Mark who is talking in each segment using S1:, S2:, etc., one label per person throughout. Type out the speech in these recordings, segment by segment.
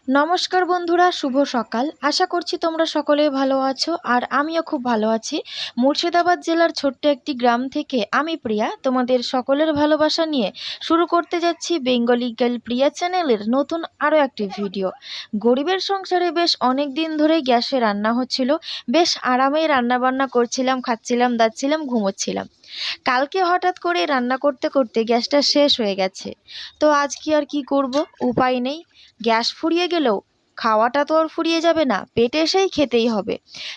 S1: নমস্কার বন্ধুরা, শুভ সকাল। আশা করছি তোমরা সকলেই ভালো আছো আর আমিও খুব ভালো আছি। মুর্শিদাবাদ জেলার ছোট্ট একটি গ্রাম থেকে আমি প্রিয়া তোমাদের সকলের ভালোবাসা নিয়ে শুরু করতে যাচ্ছি বেঙ্গলি গার্ল প্রিয়া চ্যানেলের নতুন আরও একটি ভিডিও। গরিবের সংসারে বেশ অনেক দিন ধরেই গ্যাসে রান্না হচ্ছিল, বেশ আরামেই রান্নাবান্না করছিলাম, খাচ্ছিলাম, দাচ্ছিলাম, ঘুমোচ্ছিলাম। কালকে হঠাৎ করে রান্না করতে করতে গ্যাসটা শেষ হয়ে গেছে। তো আজকে আর কি করব, উপায় নেই। গ্যাস ফুরিয়ে গেলেও খাওয়াটা তো আর ফুরিয়ে যাবে না, পেটে এসেই খেতেই হবে।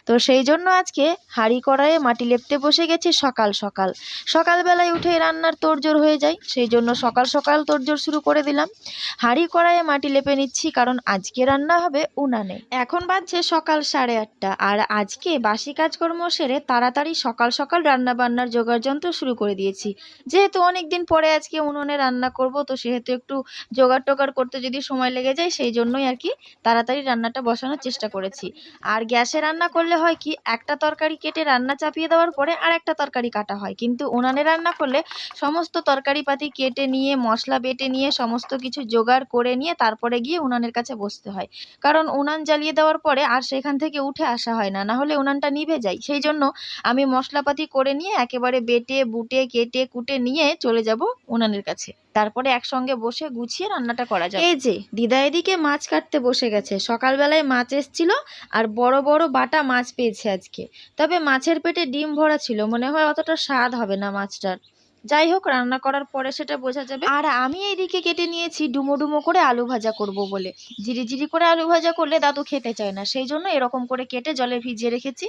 S1: তো সেই জন্য আজকে হাঁড়ি কড়াইয়ে মাটি লেপতে বসে গেছি সকাল সকাল। সকালবেলায় উঠে রান্নার তোড়জোড় হয়ে যায়, সেই জন্য সকাল সকাল তোড়জোড় শুরু করে দিলাম। হাঁড়ি কড়াইয়ে মাটি লেপে নিচ্ছি, কারণ আজকে রান্না হবে উনানে। এখন বাজছে সকাল 8:30, আর আজকে বাসি কাজকর্ম সেরে তাড়াতাড়ি সকাল সকাল রান্না বান্নার জোগাড় যন্ত্র শুরু করে দিয়েছি। যেহেতু অনেক দিন পরে আজকে উনুনে রান্না করব, তো সেহেতু একটু জোগাড় টোগাড় করতে যদি সময় লেগে যায়, সেই জন্যই আর কি তাড়াতাড়ি রান্নাটা বসানোর চেষ্টা করেছি। আর গ্যাসে রান্না করলে হয় কি, একটা তরকারি কেটে রান্না চাপিয়ে দেওয়ার পরে আর একটা তরকারি কাটা হয়, কিন্তু উনানে রান্না করলে সমস্ত তরকারি পাতি কেটে নিয়ে, মশলা বেটে নিয়ে, সমস্ত কিছু জোগাড় করে নিয়ে তারপরে গিয়ে উনানের কাছে বসতে হয়। কারণ উনান জ্বালিয়ে দেওয়ার পরে আর সেখান থেকে উঠে আসা হয় না, না হলে উনানটা নিভে যায়। সেই জন্য আমি মশলাপাতি করে নিয়ে একেবারে বেটে বুটে কেটে কুটে নিয়ে চলে যাব উনানের কাছে, তারপরে একসঙ্গে বসে গুছিয়ে রান্নাটা করা যাবে। এই যে দিদা এদিকে মাছ কাটতে বসে গেছে। সকালবেলায় মাছ এসছিল আর বড় বড় বাটা মাছ পেয়েছে আজকে। তবে মাছের পেটে ডিম ভরা ছিল, মনে হয় অতটা স্বাদ হবে না মাছটার। যাই হোক, রান্না করার পরে সেটা বোঝা যাবে। আর আমি এইদিকে কেটে নিয়েছি ডুমো ডুমো করে আলু ভাজা করব বলে। জিরি জিরি করে আলু ভাজা করলে দাদু খেতে চায় না, সেই জন্য এরকম করে কেটে জলে ভিজিয়ে রেখেছি।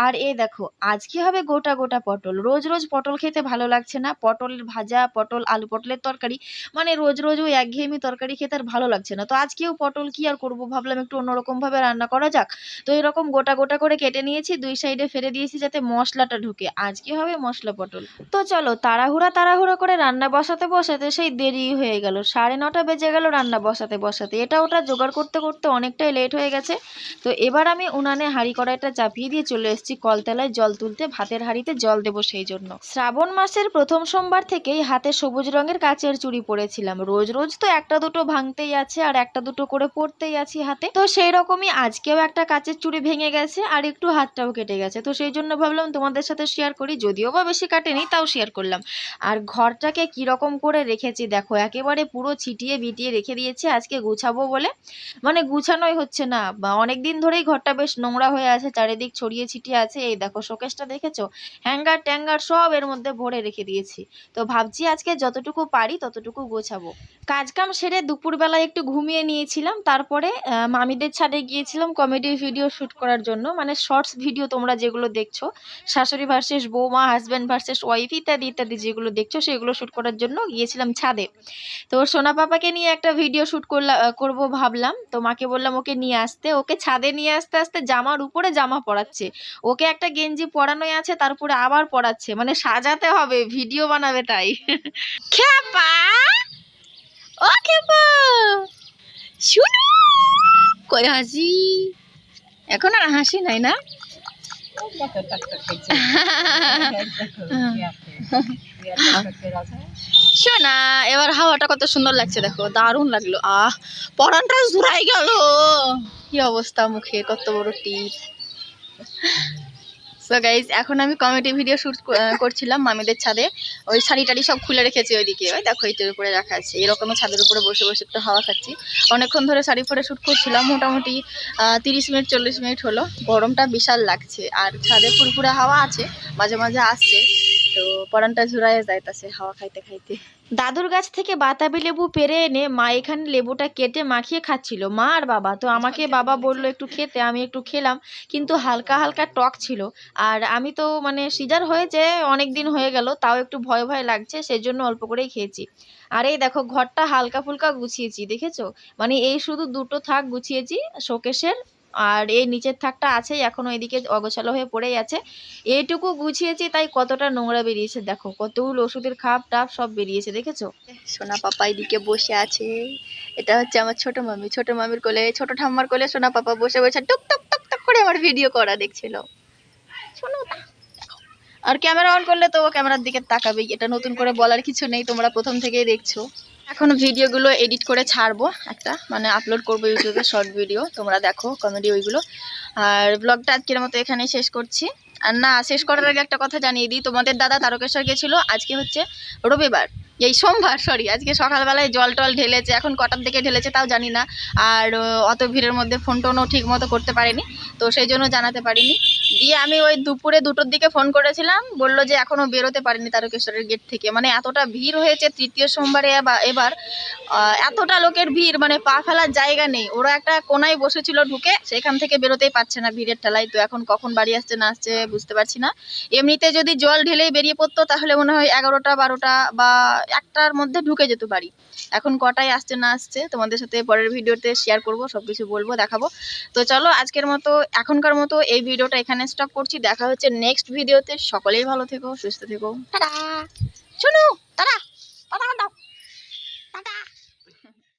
S1: আর এই দেখো, আজকে হবে গোটা গোটা পটল। রোজ রোজ পটল খেতে ভালো লাগছে না। পটলের ভাজা, পটল আলু পটলের তরকারি, মানে রোজ রোজ ওই একঘেয়েমি তরকারি খেতে আর ভালো লাগছে না। তো আজকেও পটল কি আর করব, ভাবলাম একটু অন্যরকম ভাবে রান্না করা যাক। তো এরকম গোটা গোটা করে কেটে নিয়েছি, দুই সাইডে ফেলে দিয়েছি যাতে মশলাটা ঢুকে। আজকে হবে মশলা পটল। তো চলো, তাড়াহুড়া করে রান্না বসাতে বসাতে সেই দেরি হয়ে গেল। 9:30 বেজে গেল রান্না বসাতে বসাতে। এটা ওটা জোগাড় করতে করতে অনেকটাই লেট হয়ে গেছে। তো এবার আমি উনানে হাঁড়ি কড়াইটা চাপিয়ে দিয়ে চলে এসেছি কলতলায় জল তুলতে, ভাতের হাঁড়িতে জল দেবো সেই জন্য। শ্রাবণ মাসের প্রথম সোমবার থেকেই হাতে সবুজ রঙের কাচের চুড়ি পরেছিলাম। রোজ রোজ তো একটা দুটো ভাঙতেই আছে আর একটা দুটো করে পরতেই আছি হাতে। তো সেই রকমই আজকেও একটা কাচের চুড়ি ভেঙে গেছে আর একটু হাতটাও কেটে গেছে। তো সেই জন্য ভাবলাম তোমাদের সাথে শেয়ার করি, যদিও বা বেশি কাটেনি, তাও শেয়ার করলাম। আর ঘরটাকে কিরকম করে রেখেছি দেখো, একেবারে পুরো ছিটিয়ে বিটিয়ে রেখে দিয়েছি আজকে গুছাবো বলে। মানে গুছানোই হচ্ছে না, অনেক দিন ধরেই ঘরটা বেশ নোংরা হয়ে আছে, চারিদিক ছড়িয়ে ছিটিয়ে আছে। এই দেখো শোকেসটা দেখেছো, হ্যাঙ্গার ট্যাঙ্গার সব এর মধ্যে ভরে রেখে দিয়েছি। তো ভাবছি আজকে যতটুকু পারি ততটুকু গোছাবো। কাজকাম সেরে দুপুরবেলায় একটু ঘুমিয়ে নিয়েছিলাম, তারপরে মামিদের ছাদে গিয়েছিলাম কমেডি ভিডিও শ্যুট করার জন্য। মানে শর্টস ভিডিও তোমরা যেগুলো দেখছো, শাশুড়ি ভার্সেস বৌমা, হাজব্যান্ড ভার্সেস ওয়াইফ ইত্যাদি ইত্যাদি যেগুলো দেখছো, সেগুলো শ্যুট করার জন্য গিয়েছিলাম ছাদে। তো সোনা পাপাকে নিয়ে একটা ভিডিও শ্যুট করবো ভাবলাম। তো মাকে বললাম ওকে নিয়ে আসতে। ওকে ছাদে নিয়ে আসতে আসতে জামার উপরে জামা পরাচ্ছে। ওকে একটা গেঞ্জি পরানোই আছে, তারপরে আবার পরাচ্ছে, মানে সাজাতে হবে, ভিডিও বানাবে তাই। খেপা, ও খেপা, শুনো, কই হাসি? এখন আর হাসি নাই না? শোনা, এবার হাওয়াটা কত সুন্দর লাগছে দেখো, দারুণ লাগলো। পরানটা জুড়াই গেল। কি অবস্থা মুখে, কত বড় টিপ। সো গাইজ, এখন আমি কমেডি ভিডিও শুট করছিলাম মামিদের ছাদে। ওই শাড়ি টাড়ি সব খুলে রেখেছি ওইদিকে, ওই দেখো এইটার উপরে রাখা আছে। এরকম ছাদের উপরে বসে বসে একটু হাওয়া খাচ্ছি। অনেকক্ষণ ধরে শাড়ি পরে শ্যুট করছিলাম, মোটামুটি 30 মিনিট 40 মিনিট হলো। গরমটা বিশাল লাগছে, আর ছাদে ফুরফুরে হাওয়া আছে, মাঝে মাঝে আসছে। তো পরানটা ঝুরাইয়ে যাইতাছে হাওয়া খাইতে খাইতে। দাদুর গাছ থেকে বাতাবি লেবু পেরে এনে মা এখানে লেবুটা কেটে মাখিয়ে খাচ্ছিল, মা আর বাবা। তো আমাকে বাবা বললো একটু খেতে, আমি একটু খেলাম, কিন্তু হালকা হালকা টক ছিল। আর আমি তো মানে সিজার হয়েছে অনেক দিন হয়ে গেল, তাও একটু ভয় ভয় লাগছে, সেই জন্য অল্প করেই খেয়েছি। আর এই দেখো ঘরটা হালকা ফুলকা গুছিয়েছি, দেখেছো? মানে এই শুধু দুটো থাক গুছিয়েছি শোকেসের, আর এই নিচের থাকটা আছে এখনো, এদিকে অগোছালো হয়ে পড়েই আছে। এইটুকু গুছিয়েছি, তাই কতটা নোংরা বেরিয়েছে দেখো, কতগুলো ওষুধের খাপ টাপ সব বেরিয়েছে, দেখেছো? সোনা পাপা এদিকে বসে আছে। এটা হচ্ছে আমার ছোট মামি, ছোট মামির কোলে, ছোট ঠাম্মার কোলে সোনা পাপা বসে বসে টুক টুক টুক টুক করে আমার ভিডিও করা দেখছিল। শোনো না, আর ক্যামেরা অন করলে তো ও ক্যামেরার দিকে তাকাবেই, এটা নতুন করে বলার কিছু নেই, তোমরা প্রথম থেকেই দেখছো।
S2: এখন ভিডিওগুলো এডিট করে ছাড়বো, একটা মানে আপলোড করবো ইউটিউবে শর্ট ভিডিও, তোমরা দেখো কমেডি ওইগুলো। আর ব্লগটা আজকের মতো এখানেই শেষ করছি। আর না, শেষ করার আগে একটা কথা জানিয়ে দিই, তোমাদের দাদা তারকেশ্বর গেছিলো, আজকে হচ্ছে রবিবার, এই সোমবার সরি, আজকে সকালবেলায় জল টল ঢেলেছে, এখন কটার দিকে ঢেলেছে তাও জানি না। আর অত ভিড়ের মধ্যে ফোন টোনও ঠিক মতো করতে পারিনি, তো সেই জন্য জানাতে পারিনি। দিয়ে আমি ওই দুপুরে 2টোর দিকে ফোন করেছিলাম, বললো যে এখনও বেরোতে পারিনি তারকেশ্বরের গেট থেকে। মানে এতটা ভিড় হয়েছে তৃতীয় সোমবারে এবার এতটা লোকের ভিড়, মানে পা ফেলার জায়গা নেই। ওরা একটা কোনায় বসেছিল ঢুকে, সেখান থেকে বেরোতেই পারছে না ভিড়ের ঠেলায়। তো এখন কখন বাড়ি আসছে না আসছে বুঝতে পারছি না। এমনিতে যদি জল ঢেলেই বেরিয়ে পড়তো তাহলে মনে হয় 11টা 12টা বা 1টার মধ্যে ঢুকে যেত বাড়ি। এখন কটায় আসছে না আসছে তোমাদের সাথে পরের ভিডিওতে শেয়ার করব, সবকিছু বলবো, দেখাবো। তো চলো আজকের মতো এখনকার মতো এই ভিডিওটা এখানে স্টপ করছি। দেখা হচ্ছে নেক্সট ভিডিওতে। সকলেই ভালো থেকো, সুস্থ থেকো। টাটা। শুনু, টাটা। টাটা দাও। টাটা।